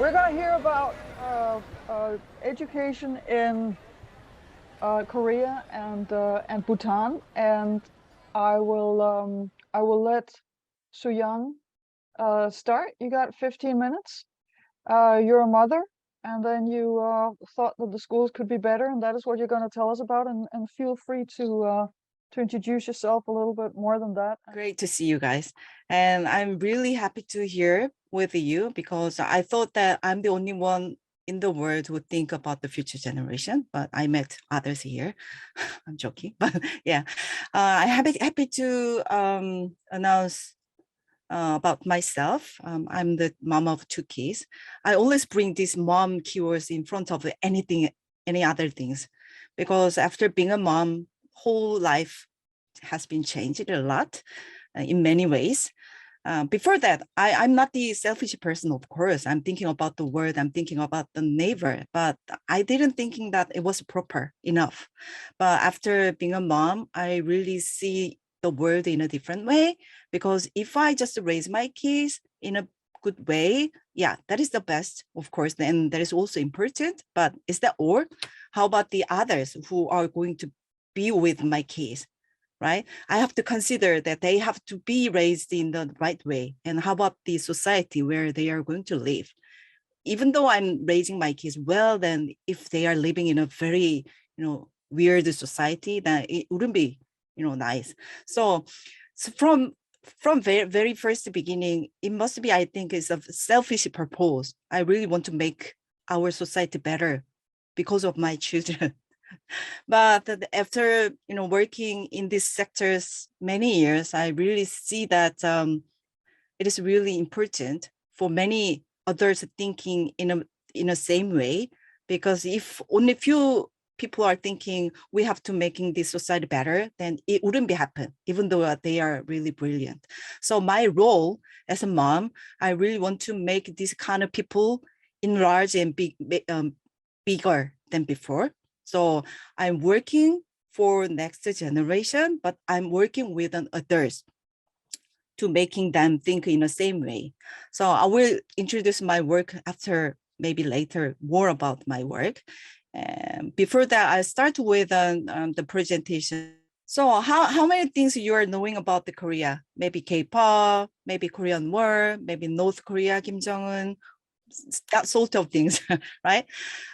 we're going to hear about education in Korea and Bhutan, and I will let Suhyang start. You got 15 minutes. You're a mother, and then you thought that the schools could be better, and that is what you're going to tell us about. And feel free to introduce yourself a little bit more than that. Great to see you guys. And I'm really happy to hear with you because I thought that I'm the only one in the world who think about the future generation, but I met others here. I'm joking, but yeah, I'm happy to announce about myself. I'm the mom of 2 kids. I always bring these mom keywords in front of any other things, because after being a mom, whole life has been changed a lot in many ways. Before that, I'm not the selfish person, of course. I'm thinking about the world, I'm thinking about the neighbor, but I didn't thinking that it was proper enough. But after being a mom, I really see the world in a different way, because if I just raise my kids in a good way, yeah, that is the best, of course, and that is also important. But is that all? How about the others who are going to be with my kids? Right? I have to consider that they have to be raised in the right way. And how about the society where they are going to live? Even though I'm raising my kids well, then if they are living in a very, weird society, then it wouldn't be, nice. So from very first beginning, it must be, I think, is a selfish purpose. I really want to make our society better because of my children. But after working in these sectors many years, I really see that it is really important for many others thinking in a same way. Because if only few people are thinking we have to making this society better, then it wouldn't be happen, even though they are really brilliant. So my role as a mom, I really want to make these kind of people enlarge and bigger than before. So I'm working for next generation, but I'm working with others to making them think in the same way. So I will introduce my work after, maybe later, more about my work. Before that, I start with the presentation. So how many things you are knowing about the Korea? Maybe K-pop, maybe Korean War, maybe North Korea, Kim Jong-un, that sort of things, right?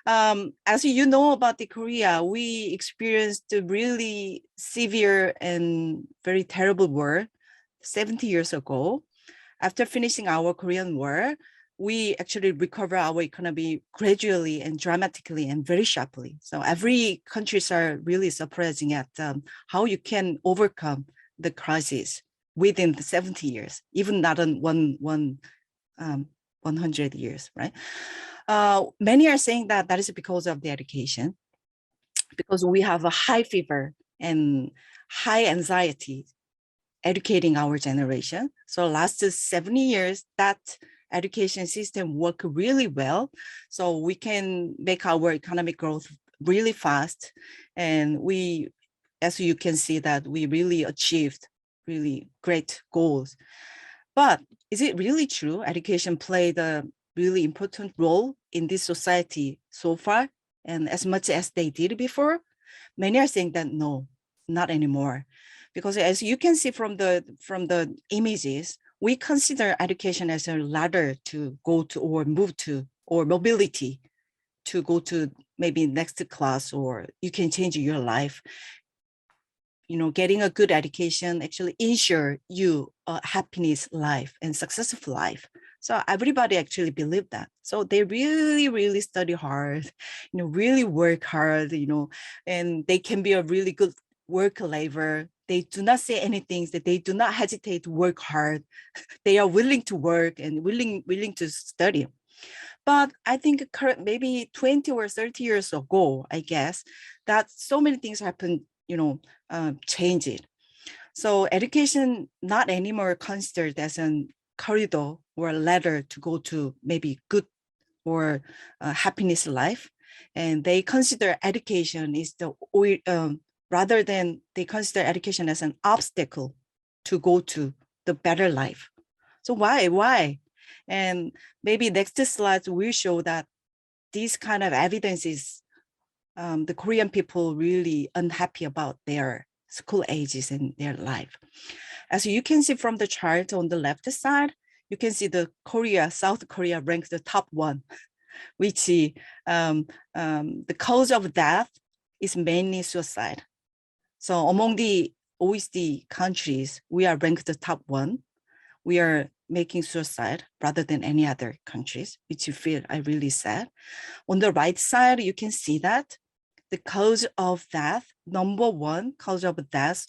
As you know about the Korea, we experienced a really severe and very terrible war 70 years ago. After finishing our Korean War, we actually recover our economy gradually and dramatically and very sharply. So every countries are really surprising at how you can overcome the crisis within the 70 years, even not on 100 years, right? Many are saying that is because of the education, because we have a high fever and high anxiety educating our generation. So last 70 years, that education system worked really well. So we can make our economic growth really fast. And we, as you can see, that we really achieved really great goals. But is it really true education played a really important role in this society so far, and as much as they did before? Many are saying that no, not anymore. Because as you can see from the images, we consider education as a ladder to go to or move to, or mobility to go to maybe next class, or you can change your life. Getting a good education actually ensure you a happiness life and successful life. So everybody actually believe that. So they really, really study hard, really work hard, and they can be a really good work labor. They do not say anything, that they do not hesitate to work hard. They are willing to work and willing to study. But I think maybe 20 or 30 years ago, I guess, that so many things happened, change it. So education not anymore considered as a corridor or a ladder to go to maybe good or happiness life. And they consider education is rather than they consider education as an obstacle to go to the better life. So why? And maybe next slide will show that this kind of evidence is the Korean people really unhappy about their school ages and their life. As you can see from the chart on the left side, you can see the South Korea ranks the top one, which the cause of death is mainly suicide. So among the OECD countries, we are ranked the top one. We are making suicide rather than any other countries, which you feel I really sad. On the right side, you can see that the cause of death, number one cause of death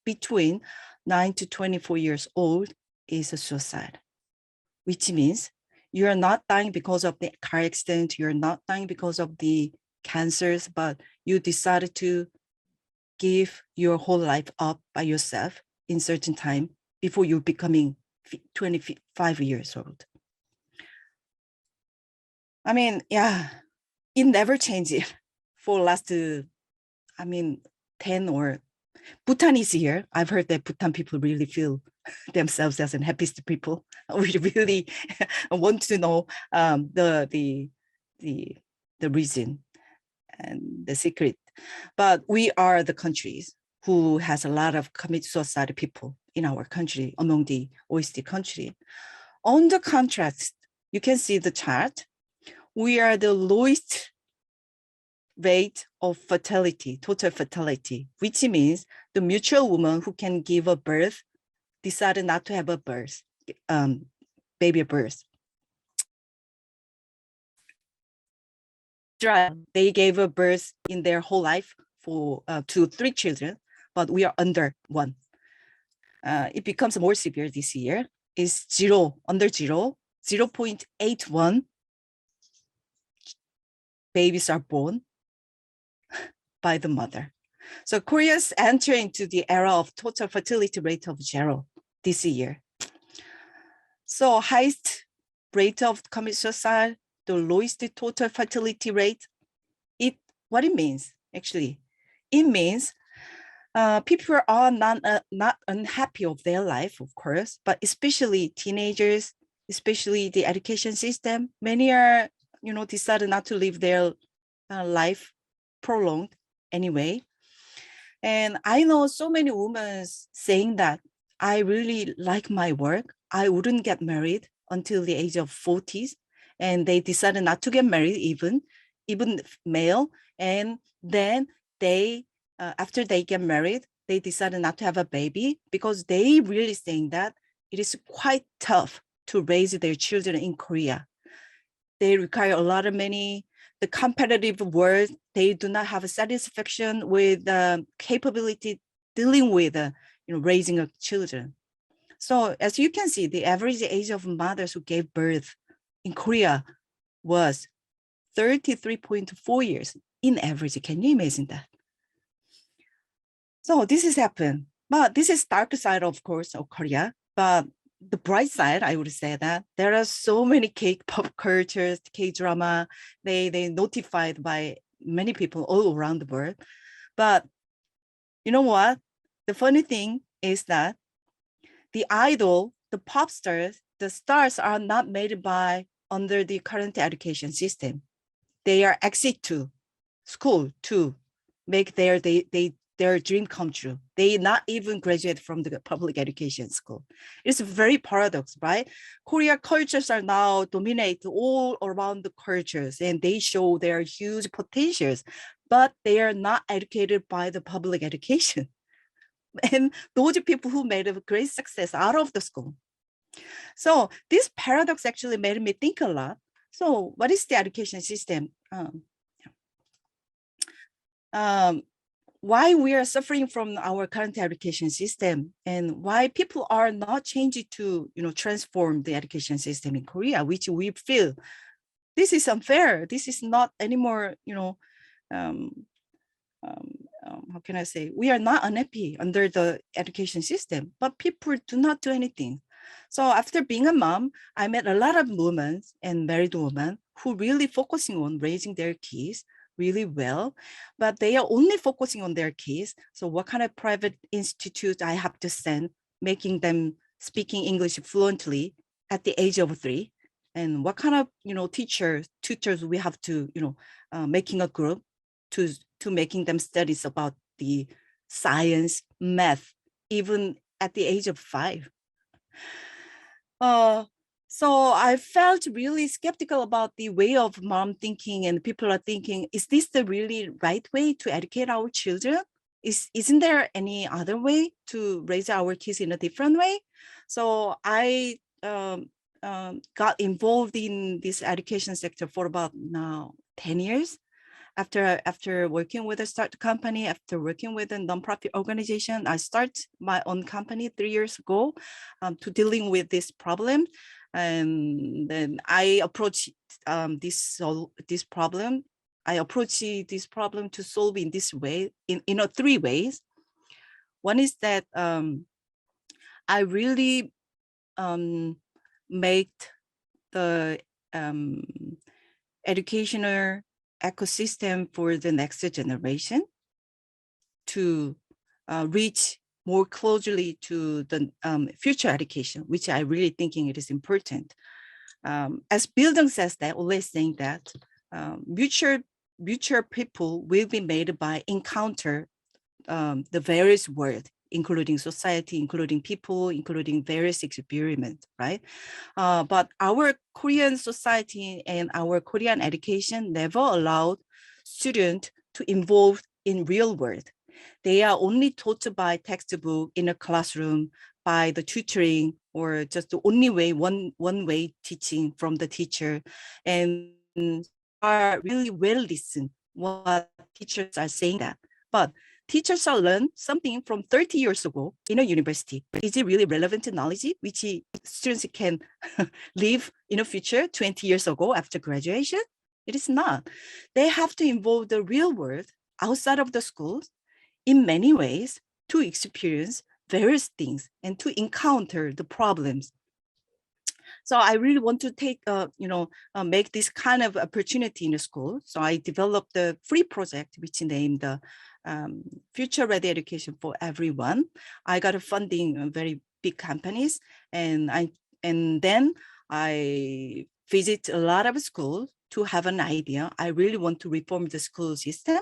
between 9 to 24 years old is a suicide, which means you're not dying because of the car accident, you're not dying because of the cancers, but you decided to give your whole life up by yourself in certain time before you're becoming 25 years old. I mean, yeah, it never changes for last, 10 or Bhutan is here. I've heard that Bhutan people really feel themselves as the happiest people. We really want to know the reason and the secret. But we are the countries who has a lot of commit suicide people in our country among the OECD country. On the contrast, you can see the chart. We are the lowest rate of fertility, total fertility, which means the mutual woman who can give a birth decided not to have a birth, baby birth. They gave a birth in their whole life for to 3 children, but we are under 1. It becomes more severe this year. Is under 0.81 babies are born by the mother. So Korea's entering into the era of total fertility rate of 0 this year. So highest rate of commit suicide, the lowest total fertility rate. What it means, actually, it means people are not unhappy of their life, of course, but especially teenagers, especially the education system. Many are, decided not to live their life prolonged anyway. And I know so many women saying that I really like my work. I wouldn't get married until the age of 40s. And they decided not to get married even male. And then they, after they get married, they decided not to have a baby because they really saying that it is quite tough to raise their children in Korea. They require a lot of money. The competitive world, they do not have a satisfaction with the capability dealing with raising children. So as you can see, the average age of mothers who gave birth in Korea was 33.4 years in average. Can you imagine that? So this has happened, but this is dark side, of course, of Korea. But the bright side, I would say that there are so many K-pop cultures, K-drama, they notified by many people all around the world. But you know what? The funny thing is that the idol, the pop stars, the stars are not made by under the current education system. They are exit to school to make their dream come true. They not even graduate from the public education school. It's very paradox, right? Korea cultures are now dominate all around the cultures and they show their huge potentials, but they are not educated by the public education. And those people who made a great success out of the school. So this paradox actually made me think a lot. So what is the education system? Why we are suffering from our current education system and why people are not changing to transform the education system in Korea, which we feel this is unfair. This is not anymore, how can I say, we are not unhappy under the education system, but people do not do anything. So after being a mom, I met a lot of women and married women who really focusing on raising their kids really well, but they are only focusing on their kids. So what kind of private institute I have to send, making them speaking English fluently at the age of 3. and what kind of, tutors we have to, making a group to making them studies about the science, math, even at the age of 5. Uh, so I felt really skeptical about the way of mom thinking, and people are thinking, is this the really right way to educate our children? Isn't there any other way to raise our kids in a different way? So I got involved in this education sector for about now 10 years. After working with a start company, after working with a nonprofit organization, I start my own company 3 years ago to dealing with this problem. And then I approach this problem. I approach this problem to solve in this way, in 3 ways. One is that I really make the educational ecosystem for the next generation to reach more closely to the future education, which I really thinking it is important. As Bildung says that, always saying that future people will be made by encounter the various world, including society, including people, including various experiments, right? But our Korean society and our Korean education never allowed students to involve in real world. They are only taught by textbook in a classroom, by the tutoring, or just the only way, one way teaching from the teacher. And they are really well listen what teachers are saying that. But teachers are learned something from 30 years ago in a university. Is it really relevant knowledge which students can live in the future 20 years ago after graduation? It is not. They have to involve the real world outside of the schools in many ways to experience various things and to encounter the problems. So I really want to make this kind of opportunity in the school. So I developed the free project, which named the Future Ready Education for Everyone. I got a funding very big companies, and then I visit a lot of schools to have an idea. I really want to reform the school system,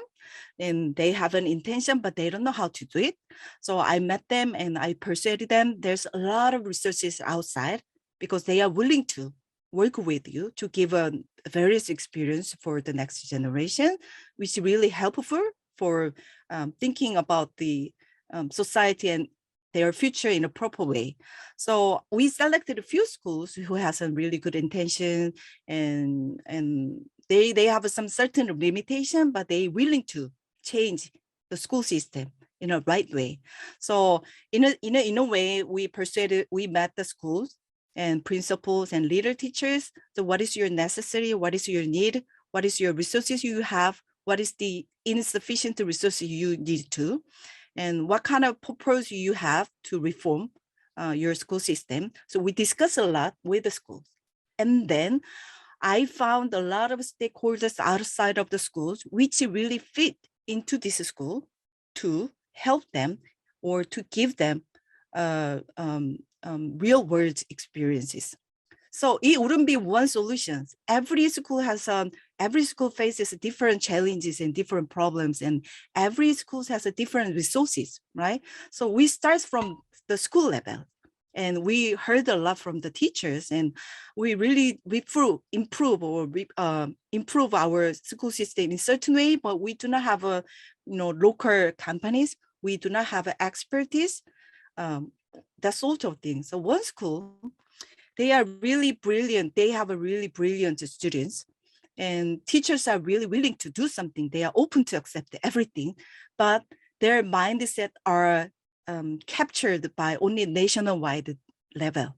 and they have an intention, but they don't know how to do it. So I met them and I persuaded them. There's a lot of resources outside because they are willing to work with you to give a various experience for the next generation, which is really helpful for thinking about the society and their future in a proper way. So we selected a few schools who has some really good intention, and they have some certain limitation, but they willing to change the school system in a right way. So in a way, we met the schools and principals and leader teachers. So what is your necessary? What is your need? What is your resources you have? What is the insufficient resources you need to? And what kind of purpose you have to reform your school system? So we discuss a lot with the schools. And then I found a lot of stakeholders outside of the schools, which really fit into this school to help them or to give them real world experiences. So it wouldn't be one solution. Every school faces different challenges and different problems, and every school has a different resources, right? So we start from the school level, and we heard a lot from the teachers, and we really improve our school system in certain way, but we do not have a local companies. We do not have expertise, that sort of thing. So one school, they are really brilliant. They have a really brilliant students, and teachers are really willing to do something. They are open to accept everything, but their mindset are captured by only nationwide level.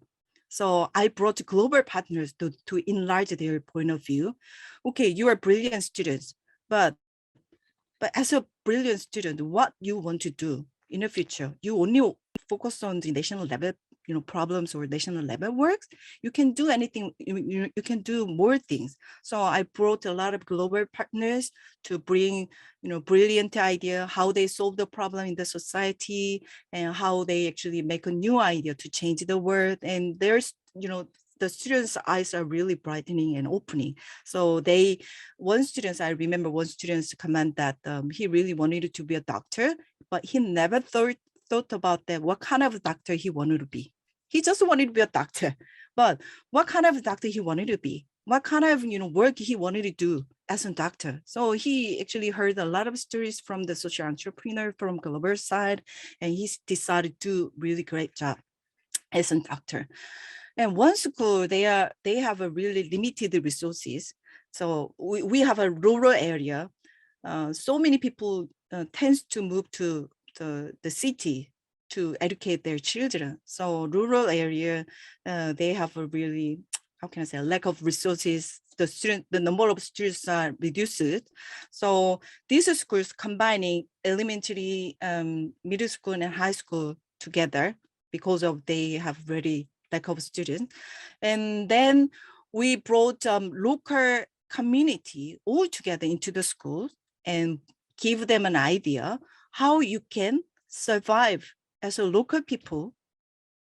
So I brought global partners to enlarge their point of view. Okay, you are brilliant students, but as a brilliant student, what you want to do in the future? You only focus on the national level problems or national level works. You can do anything, you can do more things. So I brought a lot of global partners to bring brilliant idea, how they solve the problem in the society, and how they actually make a new idea to change the world. And there's the students' eyes are really brightening and opening. So I remember one student's comment that he really wanted to be a doctor, but he never thought about that, what kind of doctor he wanted to be. He just wanted to be a doctor, but what kind of doctor he wanted to be, what kind of work he wanted to do as a doctor. So he actually heard a lot of stories from the social entrepreneur from global side, and he decided to do really great job as a doctor. And one school, they have a really limited resources. So we have a rural area. So many people tends to move to the city to educate their children. So rural area, they have a really, how can I say, a lack of resources. The number of students are reduced. So these schools combining elementary, middle school and high school together because of they have very lack of students. And then we brought local community all together into the school and give them an idea how you can survive as a local people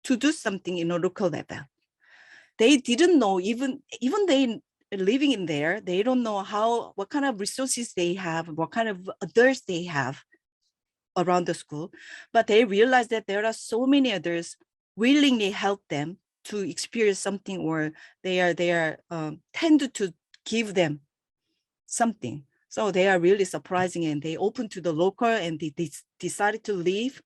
to do something in a local level. They didn't know, even they living in there, they don't know what kind of resources they have, what kind of adults they have around the school, but they realized that there are so many others willingly help them to experience something, or they are tend to give them something. So they are really surprising, and they open to the local, and they decided to live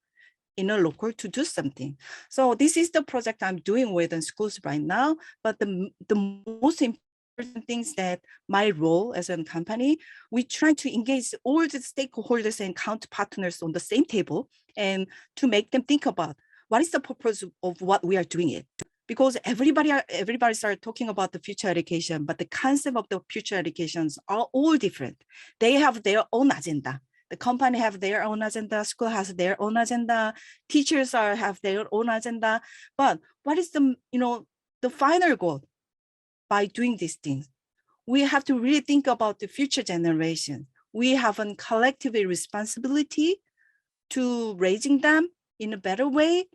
in a local to do something. So this is the project I'm doing with the schools right now. But the most important things that my role as a company, we try to engage all the stakeholders and count partners on the same table, and to make them think about what is the purpose of what we are doing it. Because everybody started talking about the future education, but the concept of the future educations are all different. They have their own agenda. The company have their own agenda, school has their own agenda, teachers have their own agenda. But what is the final goal by doing these things? We have to really think about the future generation. We have a collective responsibility to raising them in a better way.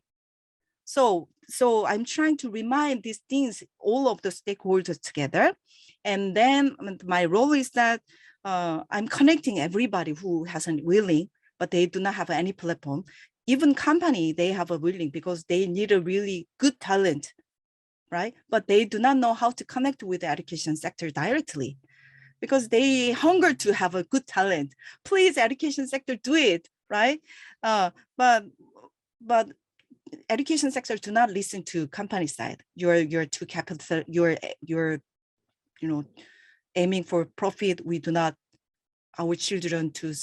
So I'm trying to remind these things, all of the stakeholders together. And then my role is that I'm connecting everybody who hasn't willing, but they do not have any platform. Even company, they have a willing because they need a really good talent, right? But they do not know how to connect with the education sector directly because they hunger to have a good talent. Please, education sector, do it, right? But education sector do not listen to company side. You're too capital. You're aiming for profit. We do not our children to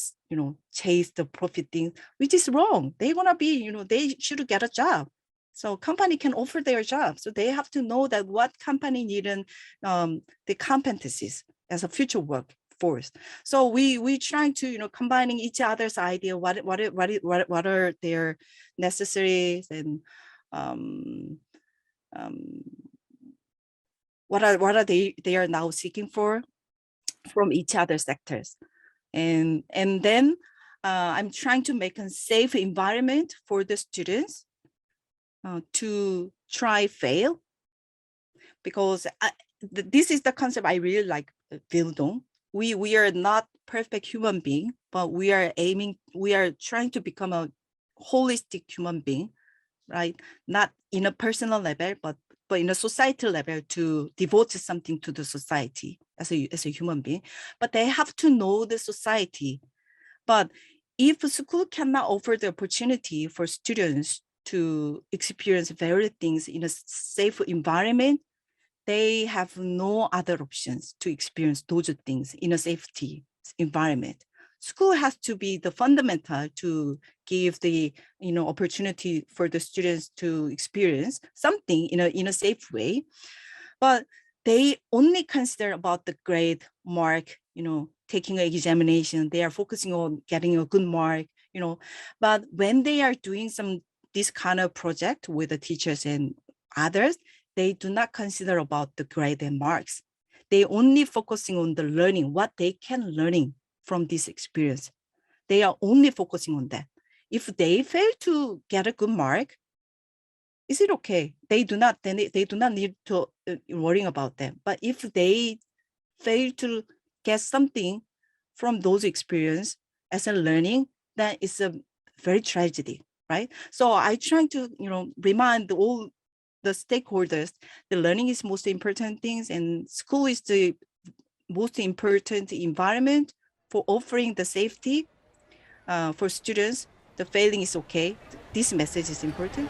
chase the profit thing, which is wrong. They wanna be they should get a job. So company can offer their job. So they have to know that what company need the competencies as a future workforce. So we trying to combining each other's idea. What are their necessaries, and what are they are now seeking for from each other sectors. And then I'm trying to make a safe environment for the students to try fail, because this is the concept I really like. Bildung. We are not perfect human being, but we are trying to become a holistic human being, right? Not in a personal level, but in a societal level, to devote something to the society as a human being. But they have to know the society. But if a school cannot offer the opportunity for students to experience various things in a safe environment, they have no other options to experience those things in a safety environment. School has to be the fundamental to give the opportunity for the students to experience something in a safe way. But they only consider about the grade, mark, taking an examination. They are focusing on getting a good mark, but when they are doing this kind of project with the teachers and others, they do not consider about the grade and marks. They only focusing on the learning, what they can learning from this experience. They are only focusing on that. If they fail to get a good mark, is it okay? They do not need to worrying about them. But if they fail to get something from those experience as a learning, then it's a very tragedy, right? So I try to, remind all the stakeholders, the learning is most important things, and school is the most important environment for offering the safety for students. The failing is okay. This message is important.